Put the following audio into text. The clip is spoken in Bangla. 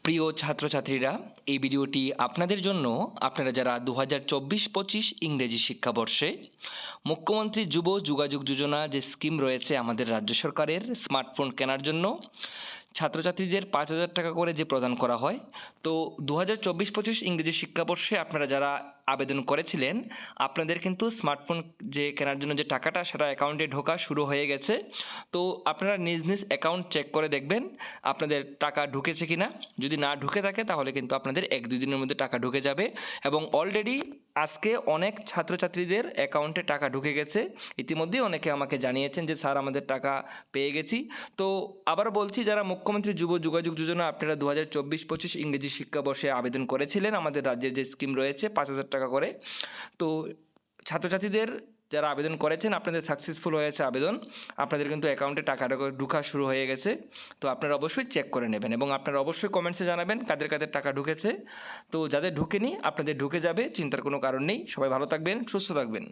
প্রিয় ছাত্রছাত্রীরা, এই ভিডিওটি আপনাদের জন্য। আপনারা যারা 2024-25 ইংরেজি শিক্ষাবর্ষে মুখ্যমন্ত্রী যুব যোগাযোগ যোজনা যে স্কিম রয়েছে আমাদের রাজ্য সরকারের স্মার্টফোন কেনার জন্য ছাত্রছাত্রীদের 5,000 টাকা করে যে প্রদান করা হয়, তো 2024-25 ইংরেজি শিক্ষাবর্ষে আপনারা যারা আবেদন করেছিলেন আপনাদের কিন্তু স্মার্টফোন যে কেনার জন্য যে টাকাটা সেটা অ্যাকাউন্টে ঢোকা শুরু হয়ে গেছে। তো আপনারা নিজ নিজ অ্যাকাউন্ট চেক করে দেখবেন আপনাদের টাকা ঢুকেছে কিনা। যদি না ঢুকে থাকে তাহলে কিন্তু আপনাদের 1-2 দিনের মধ্যে টাকা ঢুকে যাবে। এবং অলরেডি আজকে অনেক ছাত্রছাত্রীদের অ্যাকাউন্টে টাকা ঢুকে গেছে। ইতিমধ্যেই অনেকে আমাকে জানিয়েছেন যে স্যার আমাদের টাকা পেয়ে গেছি। তো আবার বলছি, যারা মুখ্যমন্ত্রী যুব যোগাযোগ যোজনা আপনারা 2024-25 ইংরেজি শিক্ষাবর্ষে আবেদন করেছিলেন আমাদের রাজ্যের যে স্কিম রয়েছে 5,000 টাকা করে, তো ছাত্রছাত্রীদের যারা আবেদন করেছেন আপনাদের সাকসেসফুল হয়েছে আবেদন, আপনাদের কিন্তু অ্যাকাউন্টে টাকা ঢোকা শুরু হয়ে গেছে। তো আপনারা অবশ্যই চেক করে নেবেন এবং আপনারা অবশ্যই কমেন্টসে জানাবেন কাদের কাদের টাকা ঢুকেছে। তো যাদের ঢুকেনি আপনাদের ঢুকে যাবে, চিন্তার কোনো কারণ নেই। সবাই ভালো থাকবেন, সুস্থ থাকবেন।